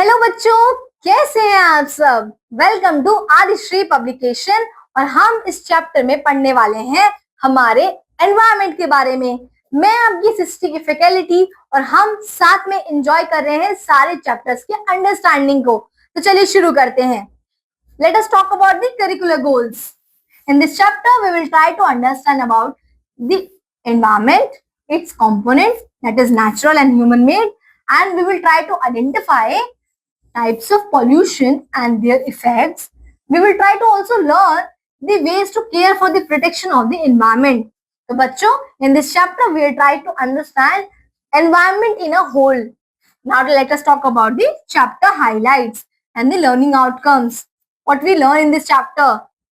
Hello बच्चों, कैसे हैं आप सब। Welcome to Adishri publication. और हम इस चैप्टर में पढ़ने वाले हैं हमारे एनवायरनमेंट के बारे में। मैं आपकी सिस्टी की फैकल्टी और हम साथ में एंजॉय कर रहे हैं सारे चैप्टर्स के अंडरस्टैंडिंग को। तो चलिए शुरू करते हैं। Let us talk about the curricular goals. In this chapter, we will try to understand about the environment, its components, that is natural and human made, and we will try to identify types of pollution and their effects. We will try to also learn the ways to care for the protection of the environment. So, बच्चों, in this chapter, we will try to understand environment in a whole. Now, let us talk about the chapter highlights and the learning outcomes. What we learn in this chapter?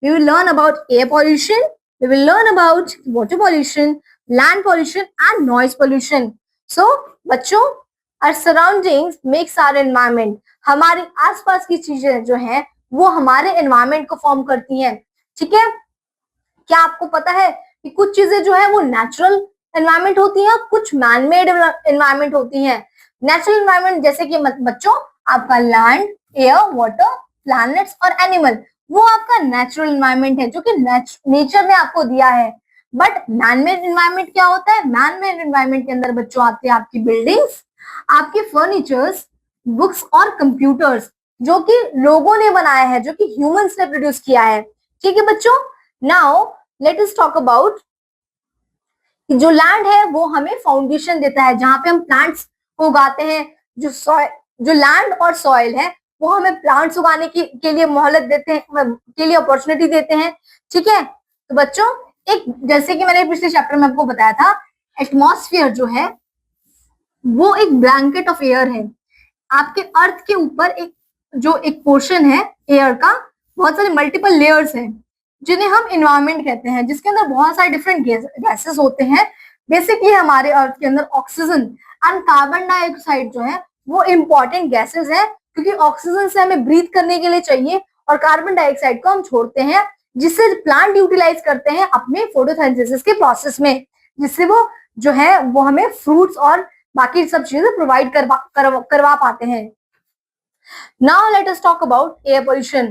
We will learn about air pollution, we will learn about water pollution, land pollution and noise pollution. So, बच्चों, our surroundings makes our environment. हमारे आसपास की चीजें जो हैं वो हमारे environment को फॉर्म करती हैं। ठीक है, क्या आपको पता है कि कुछ चीजें जो है वो नेचुरल एनवायरनमेंट होती हैं, कुछ मैन मेड एनवायरनमेंट होती हैं। नेचुरल एनवायरनमेंट जैसे कि बच्चों आपका लैंड, एयर, वाटर, प्लैनेट्स और एनिमल, वो आपका नेचुरल एनवायरनमेंट है जो कि नेचर ने आपको दिया है। बट मैन मेड एनवायरनमेंट क्या होता है? मैन मेड एनवायरनमेंट के अंदर बच्चों आते हैं आपकी बिल्डिंग्स, आपके फर्नीचर्स, बुक्स और कंप्यूटर्स जो कि लोगों ने बनाया है, जो कि ह्यूमंस ने प्रोड्यूस किया है। ठीक है बच्चों, now let us talk about जो लैंड है वो हमें फाउंडेशन देता है, जहां पे हम प्लांट्स को उगाते हैं। जो लैंड और सॉइल है वो हमें प्लांट्स उगाने के लिए मोहलत देते हैं, के लिए अपॉर्चुनिटी देते हैं। ठीक है, तो बच्चों एक जैसे कि मैंने पिछले चैप्टर में आपको बताया था, एटमॉस्फेयर जो है वो एक ब्लैंकेट ऑफ एयर है। आपके अर्थ के ऊपर एक पोर्शन है एयर का, बहुत सारे मल्टीपल लेयर्स हैं जिन्हें हम एनवायरनमेंट कहते हैं, जिसके अंदर बहुत सारे डिफरेंट गैसेस होते हैं। बेसिकली हमारे अर्थ के अंदर ऑक्सीजन एंड कार्बन डाइऑक्साइड जो है वो इम्पोर्टेंट गैसेस है, क्योंकि ऑक्सीजन से हमें ब्रीथ करने के लिए चाहिए और कार्बन डाइऑक्साइड को हम छोड़ते हैं, जिससे प्लांट यूटिलाइज करते हैं अपने फोटोसिंथेसिस के प्रोसेस में, जिससे वो जो है वो हमें फ्रूट्स और बाकी सब चीजें प्रोवाइड करवा पाते हैं। Now let us talk about air pollution.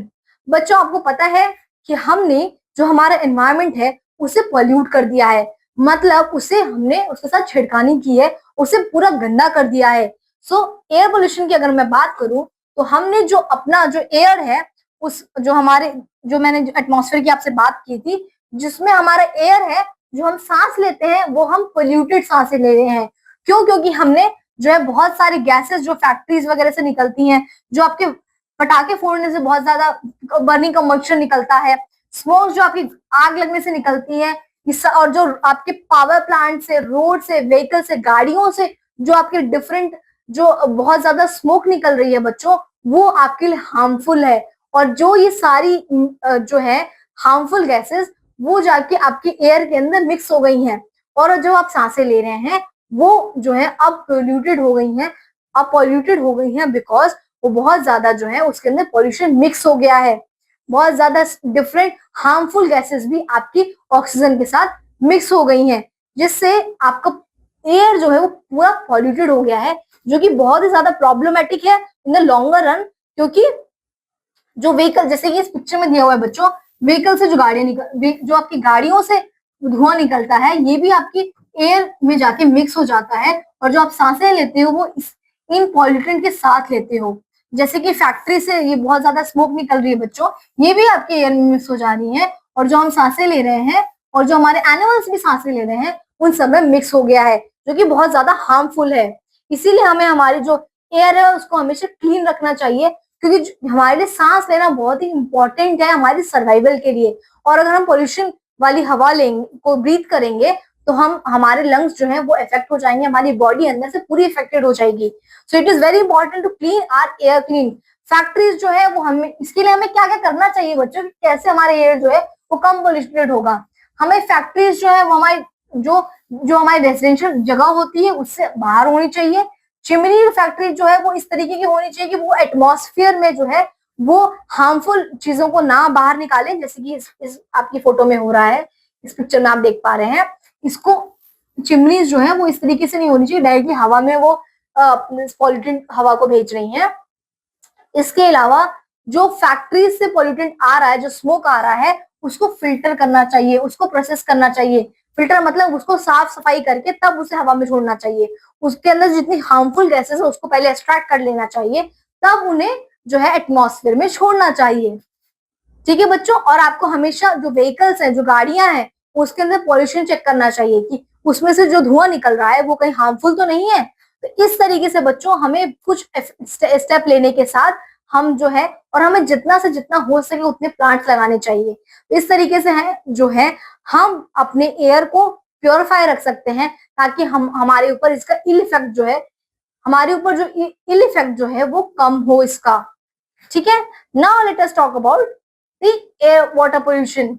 बच्चों आपको पता है कि हमने जो हमारा एनवायरनमेंट है उसे पॉल्यूट कर दिया है, मतलब उसे हमने उसके साथ छेड़खानी की है, उसे पूरा गंदा कर दिया है। सो एयर पोल्यूशन की अगर मैं बात करूं तो हमने जो अपना जो एयर है, उस जो मैंने एटमॉस्फेयर की आपसे बात की थी, जिसमें हमारा एयर है जो हम सांस लेते हैं वो हम पोल्यूटेड सांसें ले रहे हैं। क्यों? क्योंकि हमने जो है बहुत सारी गैसेस जो फैक्ट्रीज वगैरह से निकलती हैं, जो आपके पटाखे फोड़ने से बहुत ज्यादा बर्निंग कंबशन निकलता है, स्मोक जो आपकी आग लगने से निकलती है, और जो आपके पावर प्लांट से, रोड से, व्हीकल से, गाड़ियों से जो आपके डिफरेंट जो बहुत ज्यादा स्मोक निकल रही है बच्चों, वो आपके लिए हार्मफुल है। और जो ये सारी जो है हार्मफुल गैसेस वो जाके आपके एयर के अंदर मिक्स हो गई हैं, और जो आप सांसें ले रहे हैं वो जो है अब पोल्यूटेड हो गई हैं। अब पॉल्यूटेड हो गई हैं बिकॉज वो बहुत ज्यादा जो है उसके अंदर पॉल्यूशन मिक्स हो गया है। बहुत ज्यादा डिफरेंट हार्मफुल गैसेस भी आपकी ऑक्सीजन के साथ मिक्स हो गई हैं, जिससे आपका एयर जो है वो पूरा पॉल्यूटेड हो गया है, जो कि बहुत ही ज्यादा प्रॉब्लमेटिक है इन द लॉन्गर रन। क्योंकि जो व्हीकल, जैसे कि इस पिक्चर में दिया हुआ है बच्चों, व्हीकल से जो गाड़ियां जो आपकी गाड़ियों से धुआं निकलता है, ये भी आपकी एयर में जाके मिक्स हो जाता है, और जो आप सांसें लेते हो वो इन पॉल्यूटेंट के साथ लेते हो। जैसे कि फैक्ट्री से ये बहुत ज्यादा स्मोक निकल रही है बच्चों, ये भी आपके एयर में मिक्स हो जा रही है, और जो हम सांसें ले रहे हैं और जो हमारे एनिमल्स भी सांसें ले रहे हैं उन सब में मिक्स हो गया है, जो कि बहुत ज्यादा हार्मफुल है। इसीलिए हमें हमारी जो एयर है उसको हमेशा क्लीन रखना चाहिए, क्योंकि हमारे लिए सांस लेना बहुत ही इंपॉर्टेंट है हमारी सर्वाइवल के लिए। और अगर हम पोल्यूशन वाली हवा लेंगे को ब्रीथ करेंगे तो हमारे लंग्स जो है वो इफेक्ट हो जाएंगे, हमारी बॉडी अंदर से पूरी इफेक्टेड हो जाएगी। So it is very important to clean our air clean. Factories जो है वो हमें, इसके लिए हमें क्या क्या करना चाहिए बच्चों, कैसे हमारे एयर जो है वो कम पोल्यूटेड होगा। हमें फैक्ट्रीज जो है वो हमारी रेजिडेंशियल जगह होती है उससे बाहर होनी चाहिए। चिमनी फैक्ट्री जो है वो इस तरीके की होनी चाहिए कि वो एटमॉस्फेयर में जो है वो हार्मफुल चीजों को ना बाहर निकालें, जैसे कि इस आपकी फोटो में हो रहा है, इस पिक्चर में आप देख पा रहे हैं। इसको चिमनीज जो है वो इस तरीके से नहीं होनी चाहिए डायरेक्टली हवा में वो पॉल्यूटेंट हवा को भेज रही हैं। इसके अलावा जो फैक्ट्री से पॉल्यूटेंट आ रहा है, जो स्मोक आ रहा है, उसको फिल्टर करना चाहिए, उसको प्रोसेस करना चाहिए। फिल्टर मतलब उसको साफ सफाई करके तब उसे हवा में छोड़ना चाहिए। उसके अंदर जितनी हार्मफुल गैसेस है उसको पहले एक्सट्रैक्ट कर लेना चाहिए, तब उन्हें जो है एटमॉस्फेयर में छोड़ना चाहिए। ठीक है बच्चों, और आपको हमेशा जो व्हीकल्स हैं, जो गाड़ियां हैं, उसके अंदर पॉल्यूशन चेक करना चाहिए कि उसमें से जो धुआं निकल रहा है वो कहीं हार्मफुल तो नहीं है। तो इस तरीके से बच्चों हमें कुछ स्टेप लेने के साथ हम जो है, और हमें जितना से जितना हो सके उतने प्लांट्स लगाने चाहिए। तो इस तरीके से है जो है हम अपने एयर को प्योरीफाई रख सकते हैं, ताकि हम हमारे ऊपर इसका इल इफेक्ट जो है, हमारे ऊपर जो इल इफेक्ट जो है वो कम हो इसका। ठीक है, now let us talk about the air water pollution.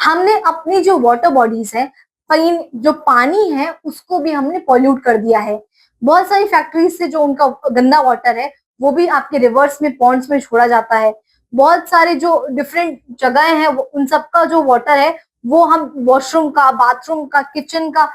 हमने अपनी जो वाटर बॉडीज है, जो पानी है उसको भी हमने पॉल्यूट कर दिया है। बहुत सारी फैक्ट्रीज से जो उनका गंदा वाटर है वो भी आपके रिवर्स में, पॉन्ड्स में छोड़ा जाता है। बहुत सारे जो डिफरेंट जगह हैं उन सबका जो वाटर है वो हम वॉशरूम का, बाथरूम का, किचन का,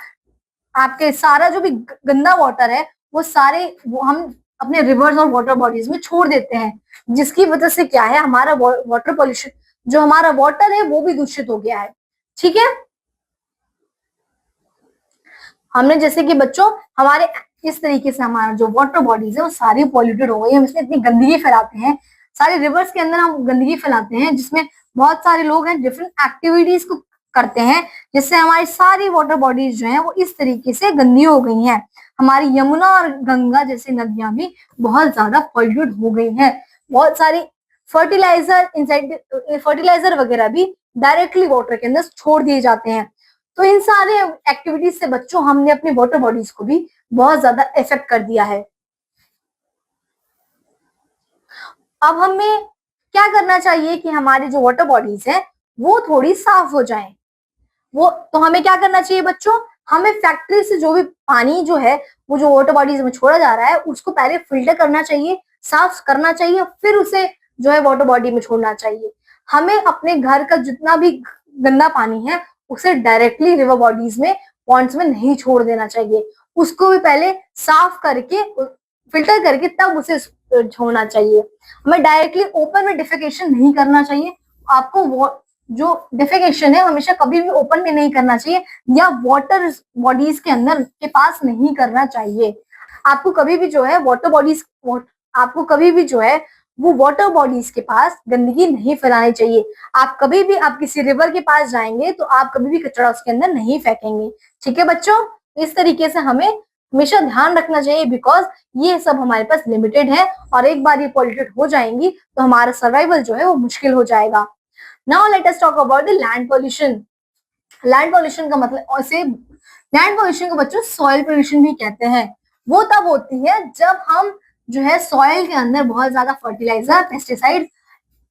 आपके सारा जो भी गंदा वाटर है वो सारे वो हम अपने रिवर्स और वाटर बॉडीज में छोड़ देते हैं, जिसकी वजह से क्या है, हमारा वाटर पॉल्यूशन, जो हमारा वाटर है वो भी दूषित हो गया है। ठीक है, हमने जैसे कि बच्चों हमारे इस तरीके से हमारा जो वाटर बॉडीज है वो सारी पॉल्यूटेड हो गई। हम इसमें इतनी गंदगी फैलाते हैं, सारे रिवर्स के अंदर हम गंदगी फैलाते हैं, जिसमें बहुत सारे लोग हैं डिफरेंट एक्टिविटीज को करते हैं, जिससे हमारी सारी वाटर बॉडीज जो है वो इस तरीके से गंदी हो गई हैं। हमारी यमुना और गंगा जैसी नदियां भी बहुत ज्यादा पॉल्यूटेड हो गई हैं। बहुत सारी फर्टिलाइजर वगैरह भी डायरेक्टली वाटर के अंदर छोड़ दिए जाते हैं। तो इन सारे एक्टिविटीज से बच्चों हमने अपनी वाटर बॉडीज को भी बहुत ज्यादा इफेक्ट कर दिया है। अब हमें क्या करना चाहिए कि हमारी जो वाटर बॉडीज है वो थोड़ी साफ हो जाएं। वो तो हमें क्या करना चाहिए बच्चों, हमें फैक्ट्री से जो भी पानी जो है वो जो वाटर बॉडीज में छोड़ा जा रहा है उसको पहले फिल्टर करना चाहिए, साफ करना चाहिए, फिर उसे जो है वाटर बॉडी में छोड़ना चाहिए। हमें अपने घर का जितना भी गंदा पानी है उसे डायरेक्टली रिवर बॉडीज में, पॉन्ड्स में नहीं छोड़ देना चाहिए। उसको भी पहले साफ करके, फिल्टर करके तब उसे छोड़ना चाहिए। हमें डायरेक्टली ओपन में डिफेकेशन नहीं करना चाहिए। आपको जो डिफेकेशन है हमेशा कभी भी ओपन में नहीं करना चाहिए, या वाटर बॉडीज के अंदर के पास नहीं करना चाहिए। आपको कभी भी जो है आपको कभी भी जो है वो वाटर बॉडीज के पास गंदगी नहीं फैलानी चाहिए। आप कभी भी आप किसी रिवर के पास जाएंगे तो आप कभी भी कचरा उसके अंदर नहीं फेंकेंगे। ठीक है बच्चों, इस तरीके से हमें हमेशा ध्यान रखना चाहिए, बिकॉज ये सब हमारे पास लिमिटेड है, और एक बार ये पॉल्यूटेड हो जाएंगी तो हमारा सर्वाइवल जो है वो मुश्किल हो जाएगा। Now let us talk about the land pollution. Land pollution का मतलब, ऐसे लैंड पॉल्यूशन को बच्चों सॉइल पॉल्यूशन भी कहते हैं। वो तब होती है जब हम जो है सॉइल के अंदर बहुत ज्यादा फर्टिलाइजर, पेस्टिसाइड,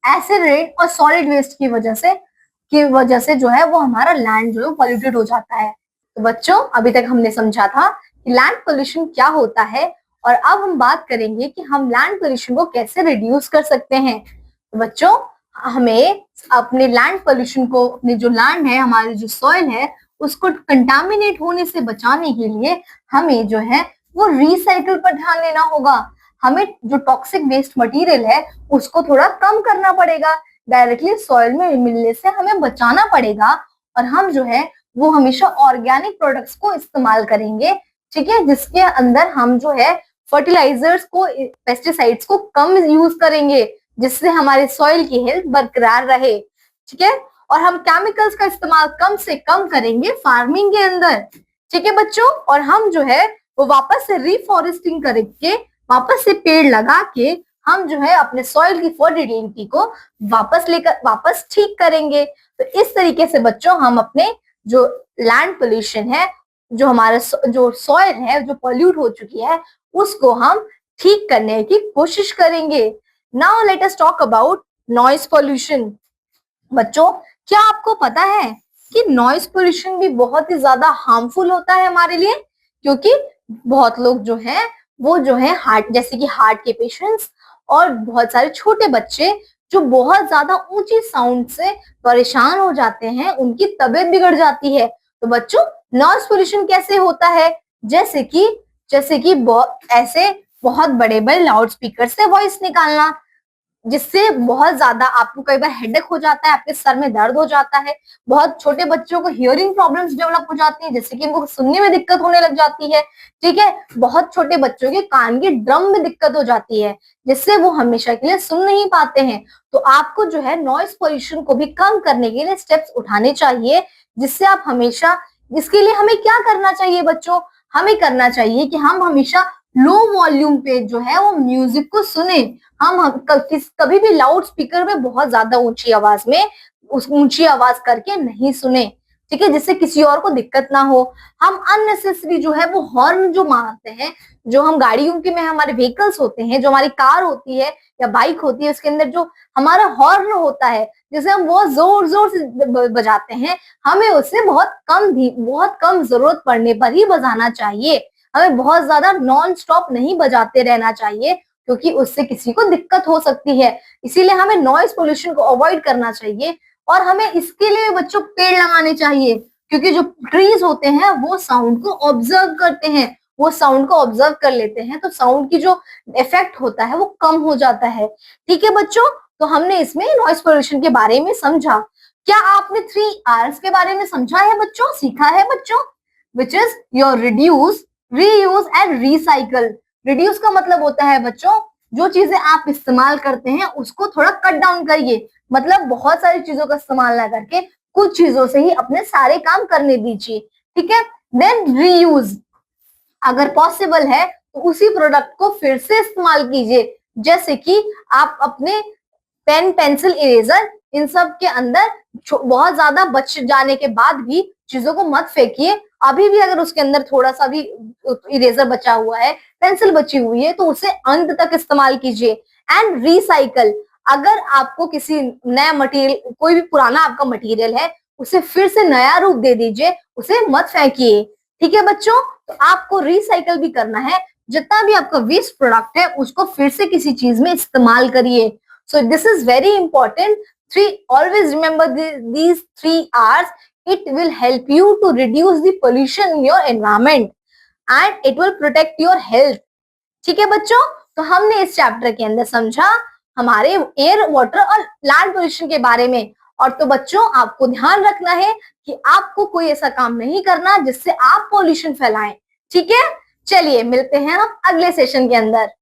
एसिड रेन और सॉलिड वेस्ट की वजह से जो है वो हमारा लैंड जो है पॉल्यूटेड हो जाता है। तो बच्चों अभी तक हमने समझा था कि लैंड पोल्यूशन क्या होता है, और अब हम बात करेंगे कि हम लैंड पोल्यूशन को कैसे रिड्यूस कर सकते हैं। तो बच्चों हमें अपने लैंड पोल्यूशन को, अपने जो लैंड है, हमारी जो सॉइल है, उसको कंटामिनेट होने से बचाने के लिए हमें जो है वो रिसाइकल पर ध्यान देना होगा। हमें जो टॉक्सिक वेस्ट मटेरियल है उसको थोड़ा कम करना पड़ेगा, डायरेक्टली सॉइल में मिलने से हमें बचाना पड़ेगा, और हम जो है वो हमेशा ऑर्गेनिक प्रोडक्ट्स को इस्तेमाल करेंगे। ठीक है, जिसके अंदर हम जो है फर्टिलाइजर्स को, पेस्टिसाइड्स को कम यूज करेंगे, जिससे हमारे सॉइल की हेल्थ बरकरार रहे। ठीक है, और हम केमिकल्स का इस्तेमाल कम से कम करेंगे फार्मिंग के अंदर। ठीक है बच्चों, और हम जो है वो वापस से रिफॉरेस्टिंग करके, वापस से पेड़ लगा के हम जो है अपने सॉइल की फर्टिलिटी को वापस ठीक करेंगे। तो इस तरीके से बच्चों हम अपने जो लैंड पोल्यूशन है, जो हमारा जो सॉइल है जो पॉल्यूट हो चुकी है, उसको हम ठीक करने की कोशिश करेंगे। Now let us talk about noise pollution. बच्चों क्या आपको पता है कि नॉइज पोल्यूशन भी बहुत ही ज्यादा हार्मफुल होता है हमारे लिए, क्योंकि बहुत लोग जो है वो जो है जैसे कि हार्ट के पेशेंट्स और बहुत सारे छोटे बच्चे जो बहुत ज्यादा ऊंची साउंड से परेशान हो जाते हैं, उनकी तबीयत बिगड़ जाती है। तो बच्चों नॉइज पोल्यूशन कैसे होता है, जैसे कि ऐसे बहुत बड़े बड़े लाउड स्पीकर से वॉइस निकालना, जिससे बहुत ज्यादा आपको कई बार हेडेक हो जाता है, आपके सर में दर्द हो जाता है। बहुत छोटे बच्चों को हियरिंग प्रॉब्लम्स डेवलप हो जाती है, जिससे कि उनको सुनने में दिक्कत होने लग जाती है। ठीक है, बहुत छोटे बच्चों के कान की ड्रम में दिक्कत हो जाती है, जिससे वो हमेशा के लिए सुन नहीं पाते हैं। तो आपको जो है नॉइस पोल्यूशन को भी कम करने के लिए स्टेप्स उठाने चाहिए, जिससे आप हमेशा, इसके लिए हमें क्या करना चाहिए बच्चों, हमें करना चाहिए कि हम हमेशा लो वॉल्यूम पे जो है वो म्यूजिक को सुने। हम कभी भी लाउड स्पीकर में बहुत ज्यादा ऊंची आवाज में ऊंची आवाज करके नहीं सुने। ठीक है, जिससे किसी और को दिक्कत ना हो। हम अननेसेसरी जो है वो हॉर्न जो मारते हैं, जो हम गाड़ियों के में हमारे व्हीकल्स होते हैं, जो हमारी कार होती है या बाइक होती है, उसके अंदर जो हमारा हॉर्न होता है, जिसे हम बहुत जोर जोर से बजाते हैं, हमें उसे बहुत कम जरूरत पड़ने पर ही बजाना चाहिए। हमें बहुत ज्यादा नॉन स्टॉप नहीं बजाते रहना चाहिए, क्योंकि उससे किसी को दिक्कत हो सकती है। इसीलिए हमें नॉइस पोल्यूशन को अवॉइड करना चाहिए। और हमें इसके लिए बच्चों पेड़ लगाने चाहिए, क्योंकि जो ट्रीज होते हैं वो साउंड को ऑब्जर्व करते हैं, वो साउंड को ऑब्जर्व कर लेते हैं, तो साउंड की जो इफेक्ट होता है वो कम हो जाता है। ठीक है बच्चों, तो हमने इसमें नॉइस पोल्यूशन के बारे में समझा। क्या आपने 3 Rs के बारे में समझा है बच्चों, सीखा है बच्चों? Which is your reduce, reuse and recycle. Reduce का मतलब होता है बच्चों, जो चीजें आप इस्तेमाल करते हैं उसको थोड़ा कट डाउन करिए, मतलब बहुत सारी चीजों का इस्तेमाल ना करके कुछ चीजों से ही अपने सारे काम करने दीजिए। ठीक है, देन रीयूज, अगर पॉसिबल है तो उसी प्रोडक्ट को फिर से इस्तेमाल कीजिए, जैसे कि आप अपने पेन पेंसिल इरेजर इन सब के अंदर बहुत ज्यादा बच जाने के बाद भी चीजों को मत फेंकिए। अभी भी अगर उसके अंदर थोड़ा सा भी इरेजर बचा हुआ है, पेंसिल बची हुई है, तो उसे अंत तक इस्तेमाल कीजिए। एंड रिसाइकल, अगर आपको किसी नया मटेरियल, कोई भी पुराना आपका मटेरियल है, उसे फिर से नया रूप दे दीजिए, उसे मत फेंकिए। ठीक है बच्चों, तो आपको रिसाइकल भी करना है, जितना भी आपका वेस्ट प्रोडक्ट है उसको फिर से किसी चीज में इस्तेमाल करिए। So this is very important. Always remember these 3 Rs. It will help you to reduce the pollution in your environment and it will protect your health. ठीक है बच्चों, तो हमने इस चैप्टर के अंदर समझा हमारे एयर, वाटर और लैंड पोल्यूशन के बारे में। और तो बच्चों आपको ध्यान रखना है कि आपको कोई ऐसा काम नहीं करना जिससे आप पोल्यूशन फैलाएं। ठीक है, चलिए मिलते हैं हम अगले सेशन के अंदर।